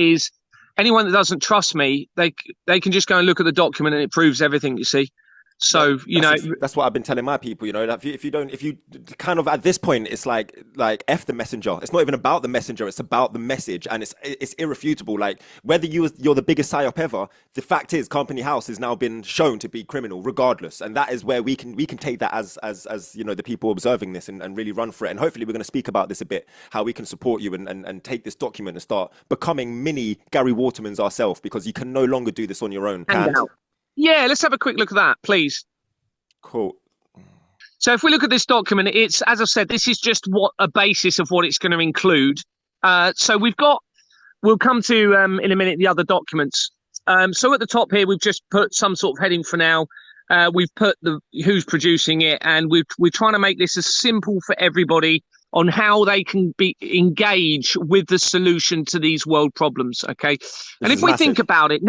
is anyone that doesn't trust me, they can just go and look at the document and it proves everything, you see. So, That's what I've been telling my people, that if you kind of at this point, it's like F the messenger. It's not even about the messenger, it's about the message, and it's irrefutable. Like whether you're the biggest psyop ever, the fact is Company House has now been shown to be criminal regardless. And that is where we can take that as the people observing this and really run for it. And hopefully we're going to speak about this a bit, how we can support you and take this document and start becoming mini Gary Watermans ourselves, because you can no longer do this on your own. Yeah, let's have a quick look at that, please. Cool. So if we look at this document, it's, as I said, this is just a basis of what it's going to include. So we'll come to in a minute the other documents. So at the top here, we've just put some sort of heading for now. We've put who's producing it, and we're trying to make this as simple for everybody on how they can engage with the solution to these world problems. Okay, and if we think about it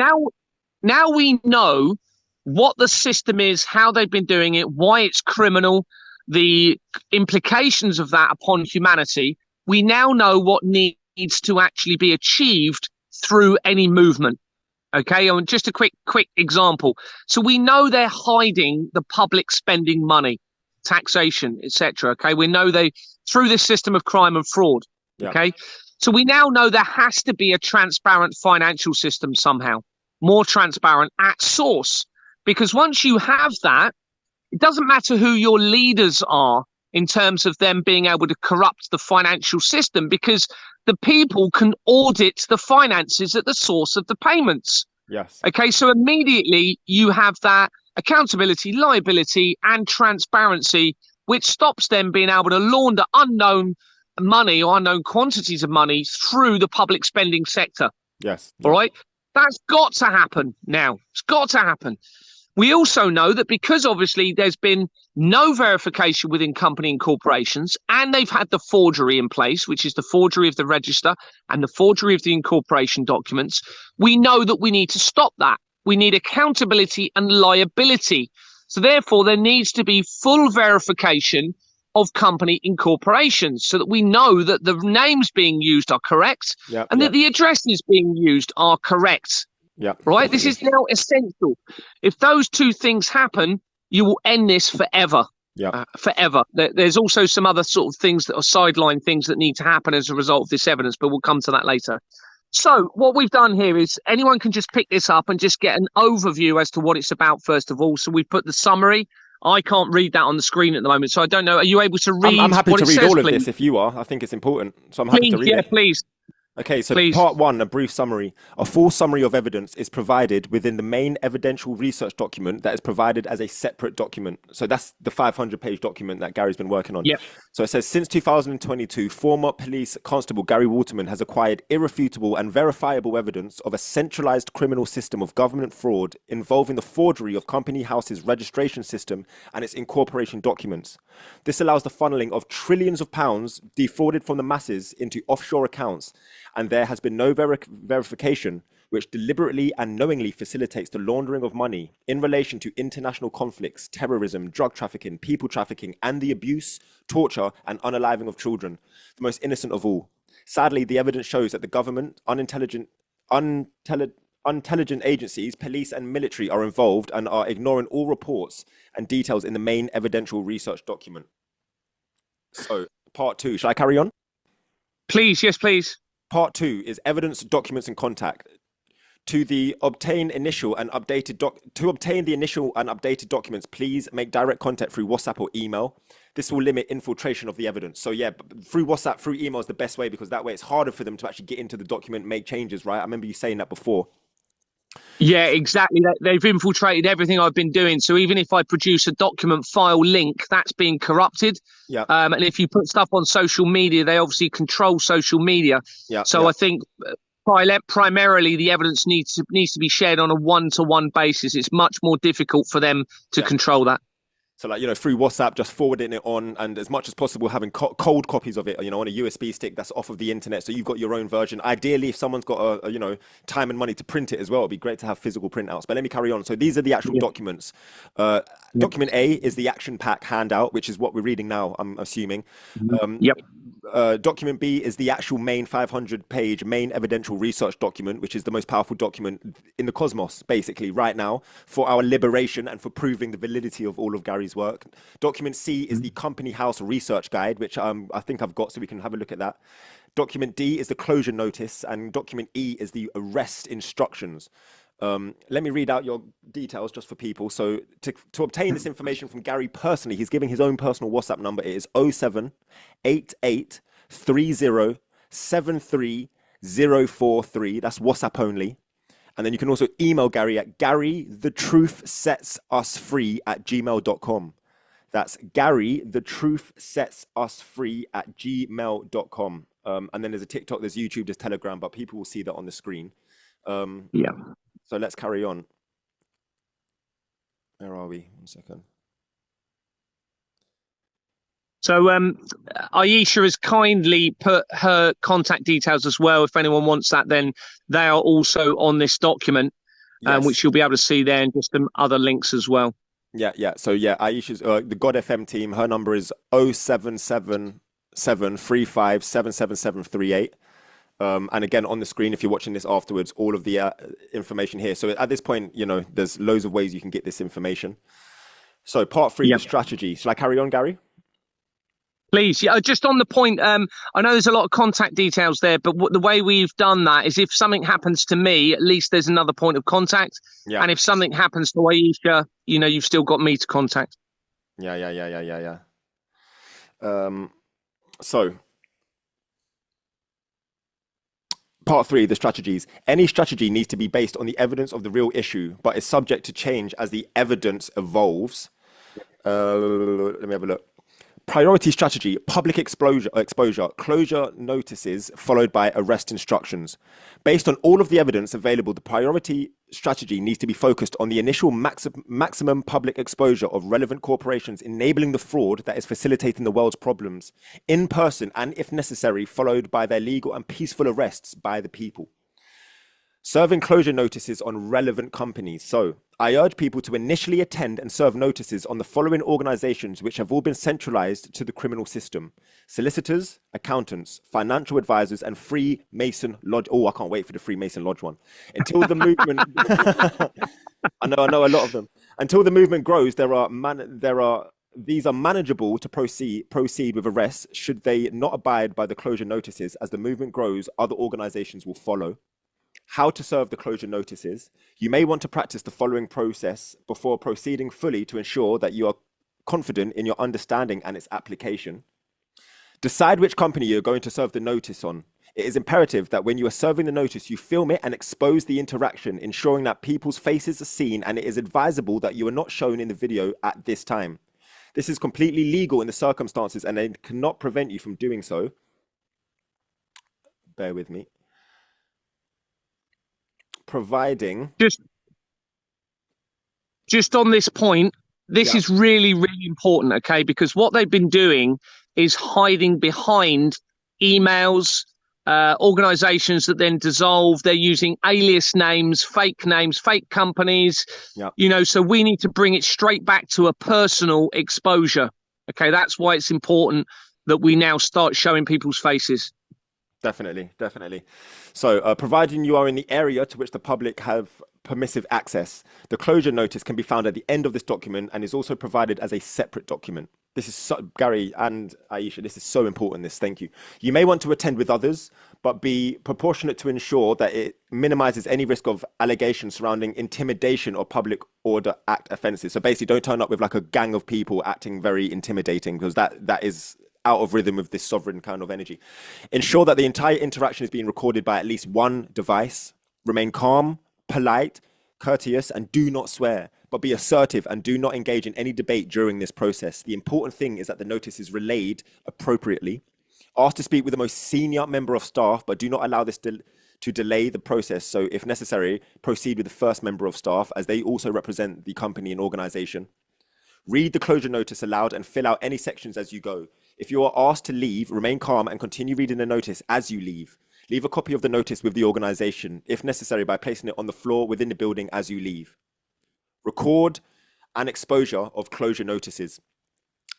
now we know what the system is, how they've been doing it, why it's criminal, the implications of that upon humanity. We now know what needs to actually be achieved through any movement. Okay, and just a quick example. So we know they're hiding the public spending money, taxation, etc. Okay, we know they through this system of crime and fraud. Yeah. Okay, so we now know there has to be a transparent financial system somehow, more transparent at source. Because once you have that, it doesn't matter who your leaders are in terms of them being able to corrupt the financial system, because the people can audit the finances at the source of the payments. Yes. Okay, so immediately you have that accountability, liability, and transparency, which stops them being able to launder unknown money or unknown quantities of money through the public spending sector. Yes. All right. That's got to happen now. It's got to happen. We also know that because obviously there's been no verification within company and corporations, and they've had the forgery in place, which is the forgery of the register and the forgery of the incorporation documents, we know that we need to stop that. We need accountability and liability. So therefore, there needs to be full verification of company incorporations so that we know that the names being used are correct that the addresses being used are correct. Yeah. Right. Definitely. This is now essential. If those two things happen, you will end this forever. Yeah. Forever. There's also some other sort of things that are sideline things that need to happen as a result of this evidence, but we'll come to that later. So what we've done here is anyone can just pick this up and just get an overview as to what it's about, first of all. So we've put the summary. I can't read that on the screen at the moment, so I don't know. Are you able to read? I'm happy to read says, all of please? this if you are. I think it's important, so I'm happy to read it. Yeah, please. Okay, so Part 1, a brief summary. A full summary of evidence is provided within the main evidential research document that is provided as a separate document. So that's the 500-page document that Gary's been working on. Yeah. So it says, since 2022, former police constable Gary Waterman has acquired irrefutable and verifiable evidence of a centralized criminal system of government fraud involving the forgery of Company House's registration system and its incorporation documents. This allows the funneling of trillions of pounds defrauded from the masses into offshore accounts, and there has been no verification, which deliberately and knowingly facilitates the laundering of money in relation to international conflicts, terrorism, drug trafficking, people trafficking, and the abuse, torture, and unaliving of children, the most innocent of all. Sadly, the evidence shows that the government, intelligence agencies, police, and military are involved and are ignoring all reports and details in the main evidential research document. So, Part 2, shall I carry on? Please, yes, please. Part 2 is evidence, documents, and contact. To obtain the initial and updated documents, please make direct contact through WhatsApp or email. This will limit infiltration of the evidence. So yeah, through WhatsApp, through email is the best way, because that way it's harder for them to actually get into the document, make changes, right? I remember you saying that before. Yeah, exactly. They've infiltrated everything I've been doing. So even if I produce a document file link, that's being corrupted. Yeah. And if you put stuff on social media, they obviously control social media. Yeah. So I think primarily the evidence needs to be shared on a one-to-one basis. It's much more difficult for them to control that. So like, through WhatsApp, just forwarding it on, and as much as possible, having cold copies of it, on a USB stick that's off of the internet. So you've got your own version. Ideally, if someone's got a time and money to print it as well, it'd be great to have physical printouts. But let me carry on. So these are the actual documents. Document A is the action pack handout, which is what we're reading now, I'm assuming. Document B is the actual main 500-page main evidential research document, which is the most powerful document in the cosmos, basically, right now, for our liberation and for proving the validity of all of Gary's work. Document C is the Company House Research Guide, which I think I've got, so we can have a look at that. Document D is the closure notice, and document E is the arrest instructions. Let me read out your details just for people. So to obtain this information from Gary personally, he's giving his own personal WhatsApp number. It is 0788307343. That's WhatsApp only. And then you can also email Gary at garythetruthsetsusfree@gmail.com. That's garythetruthsetsusfree@gmail.com. And then there's a TikTok, there's YouTube, there's Telegram, but people will see that on the screen. Yeah. So let's carry on. Where are we? 1 second. So Aisha has kindly put her contact details as well. If anyone wants that, then they are also on this document, Yes. which you'll be able to see there, and just some other links as well. Yeah. So yeah, Aisha's the God FM team. Her number is 077735777738. And again, on the screen, if you're watching this afterwards, all of the information here. So at this point, there's loads of ways you can get this information. So part 3, the strategy. Shall I carry on, Gary? Please. Yeah, just on the point, I know there's a lot of contact details there, but the way we've done that is if something happens to me, at least there's another point of contact. Yeah. And if something happens to Aisha, you've still got me to contact. Yeah. So part 3, the strategies. Any strategy needs to be based on the evidence of the real issue, but is subject to change as the evidence evolves. Let me have a look. Priority strategy, public exposure, closure notices followed by arrest instructions. Based on all of the evidence available, the priority strategy needs to be focused on the initial maximum public exposure of relevant corporations, enabling the fraud that is facilitating the world's problems in person and, if necessary, followed by their legal and peaceful arrests by the people. Serving closure notices on relevant companies. So I urge people to initially attend and serve notices on the following organizations, which have all been centralized to the criminal system: solicitors, accountants, financial advisors, and Freemason Lodge. Oh, I can't wait for the Freemason Lodge one. Until the movement, I know a lot of them. Until the movement grows, these are manageable to proceed with arrests should they not abide by the closure notices. As the movement grows, other organizations will follow. How to serve the closure notices. You may want to practice the following process before proceeding fully to ensure that you are confident in your understanding and its application. Decide which company you're going to serve the notice on. It is imperative that when you are serving the notice, you film it and expose the interaction, ensuring that people's faces are seen, and it is advisable that you are not shown in the video at this time. This is completely legal in the circumstances and they cannot prevent you from doing so. Bear with me. Providing just on this point, this is really, really important, okay? Because what they've been doing is hiding behind emails, organizations that then dissolve. They're using alias names, fake companies. So we need to bring it straight back to a personal exposure. Okay, that's why it's important that we now start showing people's faces. Definitely. So providing you are in the area to which the public have permissive access, the closure notice can be found at the end of this document and is also provided as a separate document. This is so, Gary and Aisha, this is so important, thank you. You may want to attend with others, but be proportionate to ensure that it minimizes any risk of allegations surrounding intimidation or public order act offenses. So basically don't turn up with like a gang of people acting very intimidating, because that is out of rhythm with this sovereign kind of energy. Ensure that the entire interaction is being recorded by at least one device. Remain calm, polite, courteous, and do not swear, but be assertive and do not engage in any debate during this process. The important thing is that the notice is relayed appropriately. Ask to speak with the most senior member of staff, but do not allow this to delay the process. So if necessary, proceed with the first member of staff, as they also represent the company and organization. Read the closure notice aloud and fill out any sections as you go. If you are asked to leave, remain calm and continue reading the notice as you leave. Leave a copy of the notice with the organization, if necessary, by placing it on the floor within the building as you leave. Record an exposure of closure notices.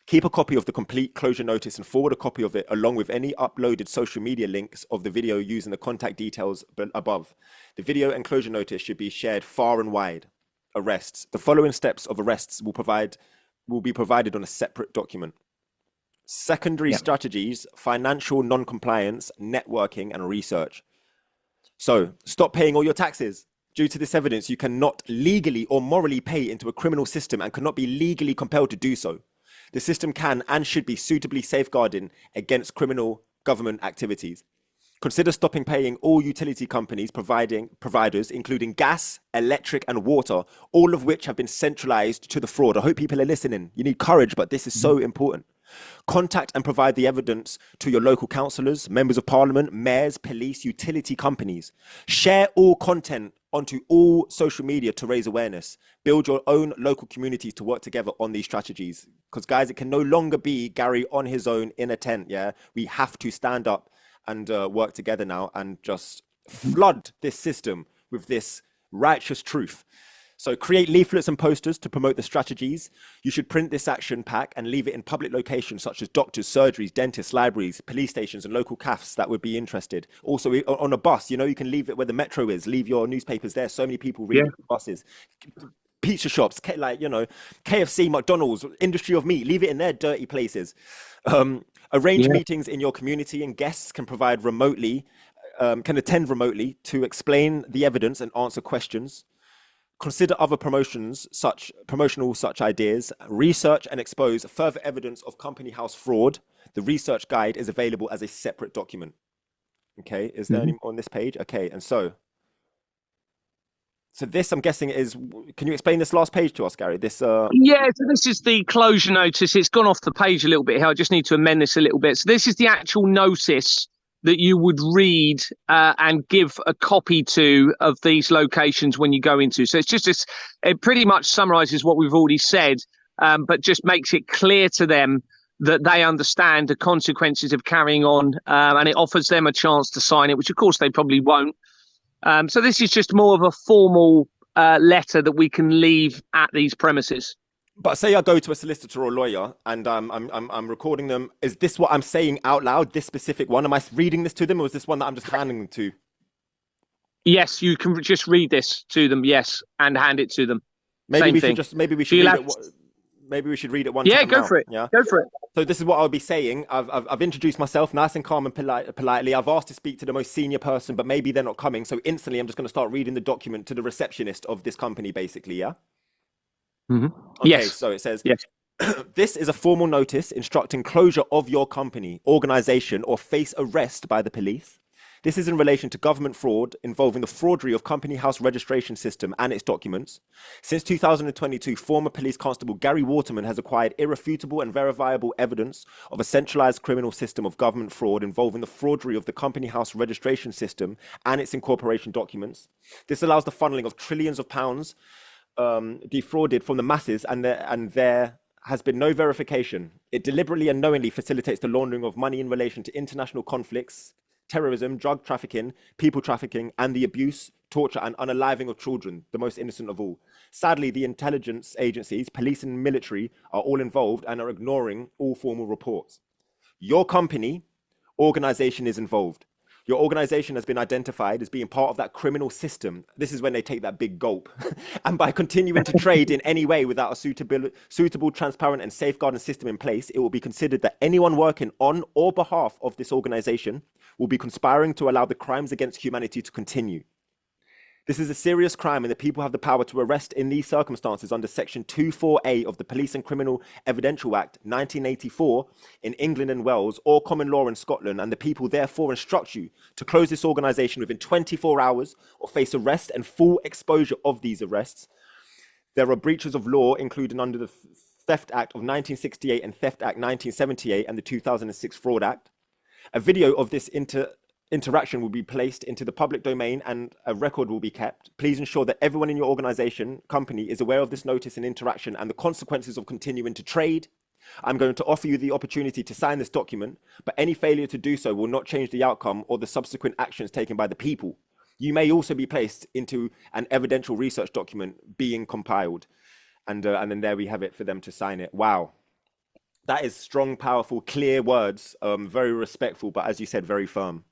Keep a copy of the complete closure notice and forward a copy of it along with any uploaded social media links of the video using the contact details above. The video and closure notice should be shared far and wide. Arrests. The following steps of arrests will be provided on a separate document. Secondary strategies, financial non-compliance, networking, and research. So, stop paying all your taxes. Due to this evidence, you cannot legally or morally pay into a criminal system and cannot be legally compelled to do so. The system can and should be suitably safeguarding against criminal government activities. Consider stopping paying all utility companies providers, including gas, electric, and water, all of which have been centralized to the fraud. I hope people are listening. You need courage, but this is so important. Contact and provide the evidence to your local councillors, members of parliament, mayors, police, utility companies. Share all content onto all social media to raise awareness. Build your own local communities to work together on these strategies. Because guys, it can no longer be Gary on his own in a tent, yeah? We have to stand up and work together now and just flood this system with this righteous truth. So create leaflets and posters to promote the strategies. You should print this action pack and leave it in public locations such as doctors, surgeries, dentists, libraries, police stations, and local cafes that would be interested. Also on a bus, you know, you can leave it where the metro is. Leave your newspapers there. So many people read buses. Pizza shops, like, you know, KFC, McDonald's, industry of meat. Leave it in their dirty places. Arrange meetings in your community, and guests can attend remotely to explain the evidence and answer questions. Consider other promotional such ideas. Research and expose further evidence of company house fraud. The research guide is available as a separate document. Okay, is there any on this page? Okay, and so this, I'm guessing, is. Can you explain this last page to us, Gary? This. Yeah, so this is the closure notice. It's gone off the page a little bit here. I just need to amend this a little bit. So this is the actual notice that you would read and give a copy to of these locations when you go into. So it's just this, it pretty much summarizes what we've already said, but just makes it clear to them that they understand the consequences of carrying on, and it offers them a chance to sign it, which of course they probably won't. So this is just more of a formal letter that we can leave at these premises. But say I go to a solicitor or lawyer and I'm recording them. Is this what I'm saying out loud? This specific one? Am I reading this to them, or is this one that I'm just handing them to? Yes, you can just read this to them. Yes, and hand it to them. Maybe Same we thing. should just maybe we should read it. Maybe we should read it one time. Yeah, go now. for it. Yeah, go for it. So this is what I'll be saying. I've introduced myself nice and calm and politely. I've asked to speak to the most senior person, but maybe they're not coming. So instantly, I'm just going to start reading the document to the receptionist of this company, basically. Yeah. Okay, yes. So it says, yes. This is a formal notice instructing closure of your company, organization, or face arrest by the police. This is in relation to government fraud involving the fraudery of company house registration system and its documents. Since 2022, former police constable Gary Waterman has acquired irrefutable and verifiable evidence of a centralized criminal system of government fraud involving the fraudery of the company house registration system and its incorporation documents. This allows the funneling of trillions of pounds defrauded from the masses, and there has been no verification. It deliberately and knowingly facilitates the laundering of money in relation to international conflicts, terrorism, drug trafficking, people trafficking, and the abuse, torture, and unaliving of children, the most innocent of all. Sadly, the intelligence agencies, police and military, are all involved and are ignoring all formal reports. Your company, organization is involved. Your organization has been identified as being part of that criminal system. This is when they take that big gulp. And by continuing to trade in any way without a suitable, transparent, and safeguarding system in place, it will be considered that anyone working on or behalf of this organization will be conspiring to allow the crimes against humanity to continue. This is a serious crime, and the people have the power to arrest in these circumstances under Section 24A of the Police and Criminal Evidential Act 1984 in England and Wales, or common law in Scotland, and the people therefore instruct you to close this organisation within 24 hours or face arrest and full exposure of these arrests. There are breaches of law, including under the Theft Act of 1968 and Theft Act 1978 and the 2006 Fraud Act. A video of this interaction will be placed into the public domain and a record will be kept. Please ensure that everyone in your organization, company, is aware of this notice and interaction and the consequences of continuing to trade. I'm going to offer you the opportunity to sign this document, but any failure to do so will not change the outcome or the subsequent actions taken by the people. You may also be placed into an evidential research document being compiled. And then there we have it for them to sign it. Wow. That is strong, powerful, clear words. Very respectful, but as you said, very firm.